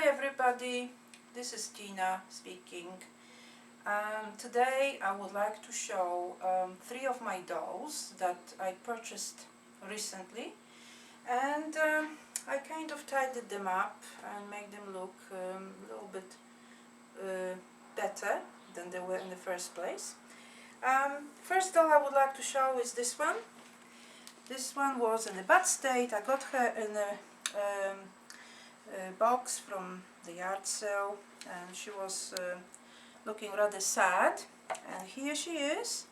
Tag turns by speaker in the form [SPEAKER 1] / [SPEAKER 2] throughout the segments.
[SPEAKER 1] everybody, this is Tina speaking. Today I would like to show three of my dolls that I purchased recently, and I kind of tidied them up and make them look a little bit better than they were in the first place. First doll I would like to show is this one. This one was in a bad state. I got her in a box from the yard sale, and she was looking rather sad, and here she is.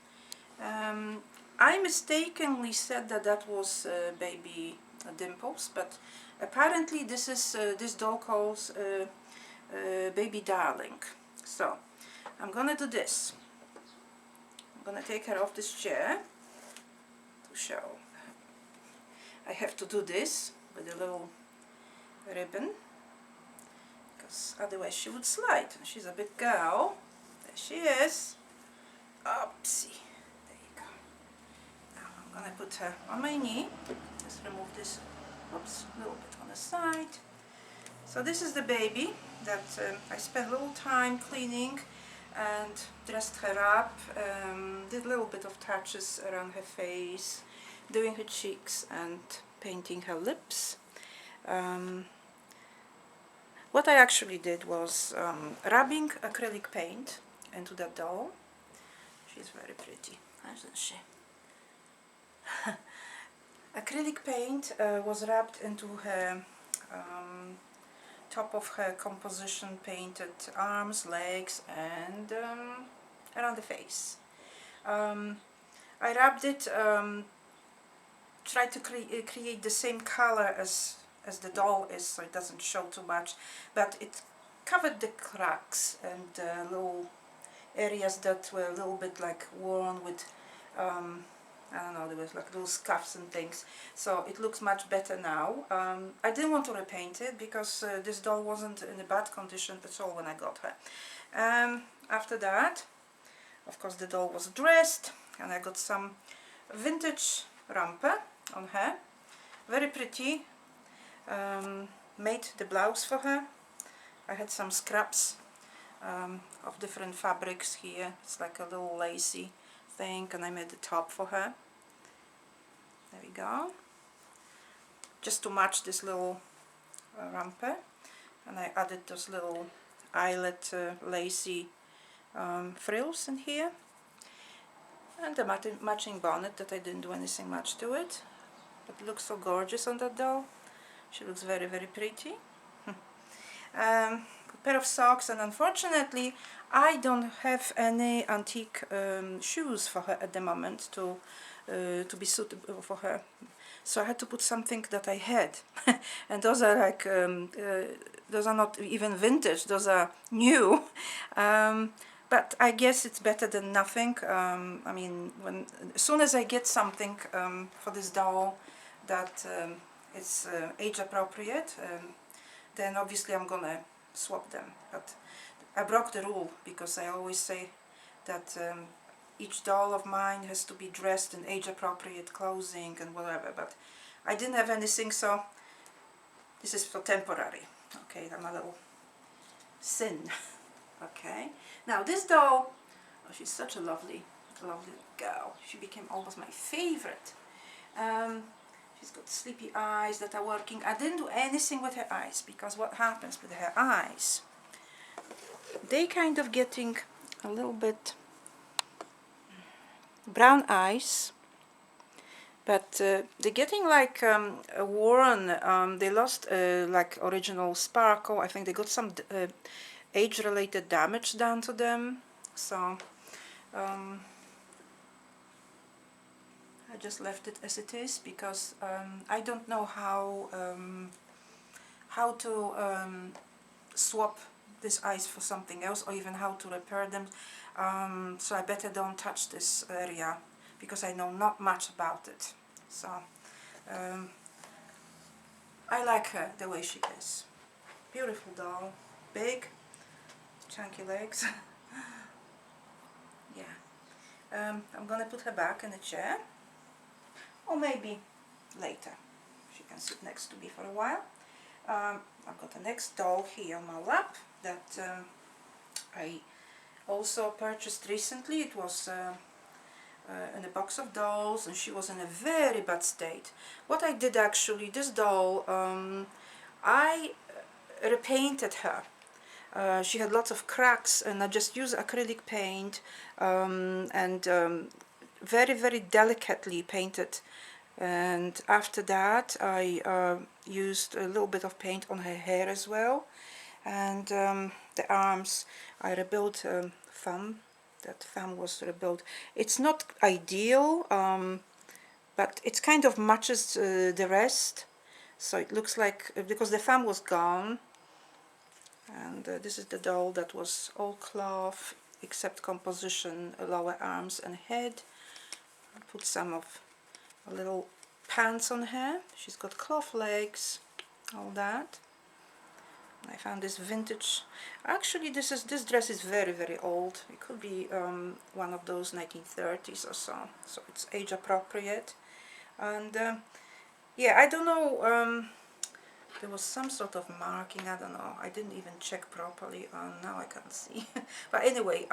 [SPEAKER 1] I mistakenly said that was baby Dimples, but apparently this is this doll calls baby Darling. So I'm gonna do this. I'm gonna take her off this chair to show. I have to do this with a little ribbon, because otherwise she would slide. She's a big girl. There she is. Oopsie. There you go. Now I'm gonna put her on my knee. Just remove this, oops, a little bit on the side. So this is the baby that I spent a little time cleaning and dressed her up, did a little bit of touches around her face, doing her cheeks and painting her lips. What I actually did was rubbing acrylic paint into that doll. She's very pretty, isn't she? Acrylic paint was rubbed into her top of her composition painted arms, legs, and around the face. I rubbed it, tried to create the same color as the doll is, so it doesn't show too much, but it covered the cracks and little areas that were a little bit like worn with I don't know, there was like little scuffs and things, so it looks much better now. I didn't want to repaint it because this doll wasn't in a bad condition at all when I got her. After that, of course, the doll was dressed, and I got some vintage romper on her, very pretty. Made the blouse for her. I had some scraps of different fabrics here. It's like a little lacy thing, and I made the top for her. There we go. Just to match this little romper, and I added those little eyelet lacy frills in here, and the matching bonnet that I didn't do anything much to it, but it looks so gorgeous on that doll. She looks very, very pretty. A pair of socks, and unfortunately I don't have any antique shoes for her at the moment to be suitable for her, so I had to put something that I had. And those are like those are not even vintage, those are new. But I guess it's better than nothing. I mean, as soon as I get something for this doll that it's age appropriate, then obviously I'm gonna swap them. But I broke the rule, because I always say that each doll of mine has to be dressed in age appropriate clothing and whatever, but I didn't have anything, so this is for temporary. Okay, I'm a little sin. Okay, now this doll, oh, she's such a lovely girl. She became almost my favorite. She's got sleepy eyes that are working. I didn't do anything with her eyes, because what happens with her eyes, they kind of getting a little bit brown eyes, but they're getting like worn. They lost like original sparkle. I think they got some age-related damage done to them, so I just left it as it is, because I don't know how to swap these eyes for something else, or even how to repair them. So I better don't touch this area, because I know not much about it. So I like her the way she is. Beautiful doll, big, chunky legs. Yeah. I'm gonna put her back in the chair, or maybe later she can sit next to me for a while. I've got the next doll here on my lap that I also purchased recently. It was in a box of dolls, and she was in a very bad state. What I did actually, this doll, I repainted her. She had lots of cracks, and I just used acrylic paint and very delicately painted. And after that I used a little bit of paint on her hair as well. And the arms, I rebuilt thumb. That thumb was rebuilt. It's not ideal, but it kind of matches the rest. So it looks like, because the thumb was gone, and this is the doll that was all cloth except composition, lower arms and head. I put some of little pants on her. She's got cloth legs, all that. I found this vintage. Actually, this dress is very old. It could be one of those 1930s or so. So it's age appropriate. And yeah, I don't know. There was some sort of marking. I don't know. I didn't even check properly. Now I can't see. But anyway,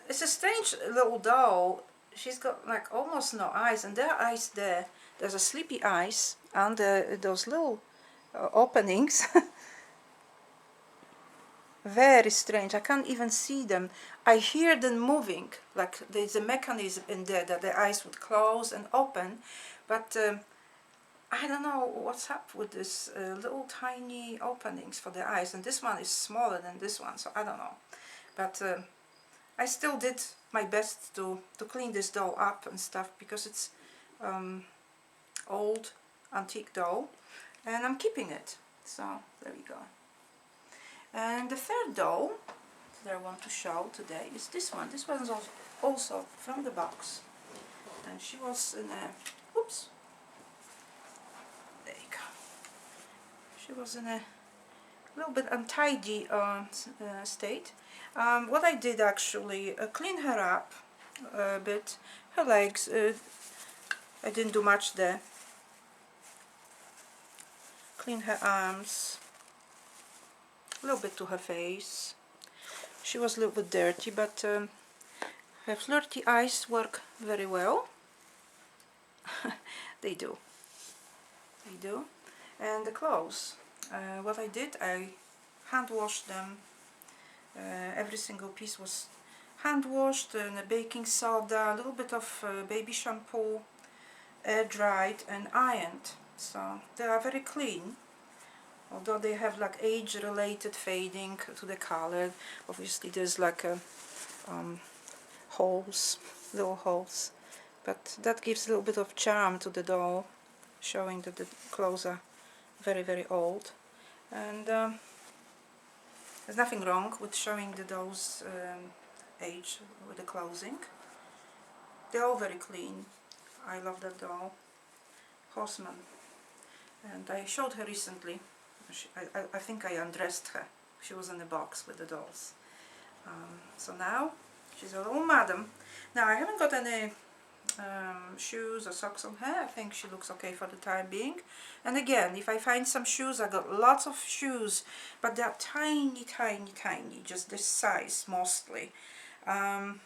[SPEAKER 1] it's a strange little doll. She's got like almost no eyes, and there are eyes there. There's a sleepy eyes under those little openings. Very strange. I can't even see them. I hear them moving, like there's a mechanism in there that the eyes would close and open, but I don't know what's up with this little tiny openings for the eyes, and this one is smaller than this one, so I don't know. But I still did my best to clean this doll up and stuff, because it's old antique doll, and I'm keeping it. So there we go. And the third doll that I want to show today is this one. This one's also from the box, and she was in a, oops, there you go. She was in a little bit untidy state. What I did actually, clean her up a bit. Her legs, I didn't do much there. Clean her arms, a little bit to her face. She was a little bit dirty, but her flirty eyes work very well. They do. And the clothes, what I did, I hand washed them. Every single piece was hand washed in a baking soda, a little bit of baby shampoo, air dried and ironed. So they are very clean, although they have like age related fading to the color. Obviously there's like a holes, little holes, but that gives a little bit of charm to the doll, showing that the clothes are very old. And there's nothing wrong with showing the doll's age with the clothing. They're all very clean. I love that doll, Horseman. And I showed her recently. I think I undressed her. She was in the box with the dolls. So now she's a little madam. Now I haven't got any shoes or socks on her. I think she looks okay for the time being. And again, if I find some shoes, I got lots of shoes, but they're tiny, just this size mostly. And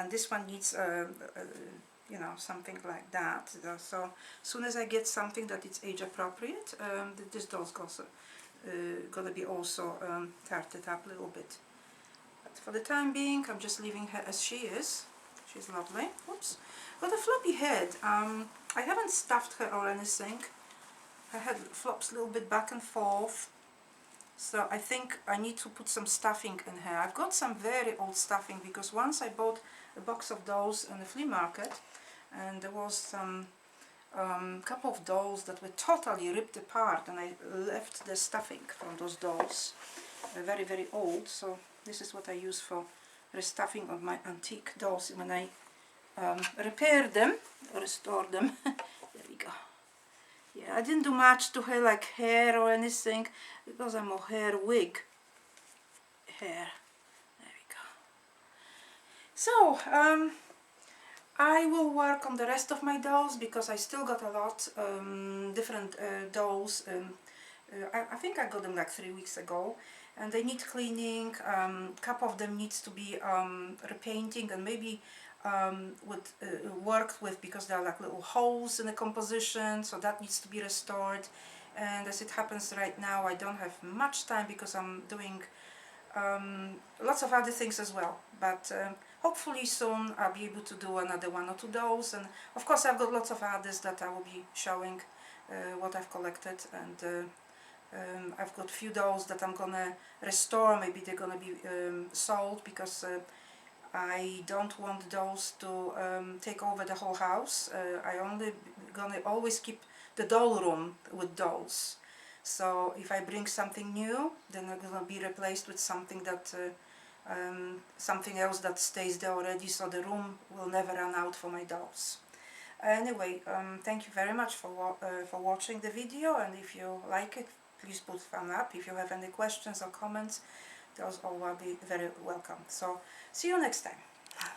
[SPEAKER 1] this one needs you know, something like that. So as soon as I get something that is age appropriate, this doll's gonna be also tarted up a little bit. But for the time being, I'm just leaving her as she is. She's lovely. Oops. Got a floppy head. I haven't stuffed her or anything. Her head flops a little bit back and forth. So I think I need to put some stuffing in her. I've got some very old stuffing, because once I bought a box of dolls in the flea market, and there was some couple of dolls that were totally ripped apart, and I left the stuffing from those dolls. Very old. So this is what I use for restuffing of my antique dolls when I repair them, restore them. There we go. Yeah, I didn't do much to her, like hair or anything, because I'm a hair wig. Hair. There we go. So I will work on the rest of my dolls, because I still got a lot different dolls I think I got them like 3 weeks ago, and they need cleaning. Couple of them needs to be repainting, and maybe worked with, because there are like little holes in the composition, so that needs to be restored. And as it happens right now, I don't have much time because I'm doing lots of other things as well, but hopefully soon I'll be able to do another 1 or 2 dolls. And of course I've got lots of others that I will be showing what I've collected, and I've got few dolls that I'm gonna restore. Maybe they're gonna be sold, because I don't want dolls to take over the whole house. I only gonna always keep the doll room with dolls. So if I bring something new, then I'm gonna be replaced with something that something else that stays there already, so the room will never run out for my dolls. Anyway, thank you very much for watching the video, and if you like it, please put thumb up. If you have any questions or comments, those all will be very welcome. So see you next time.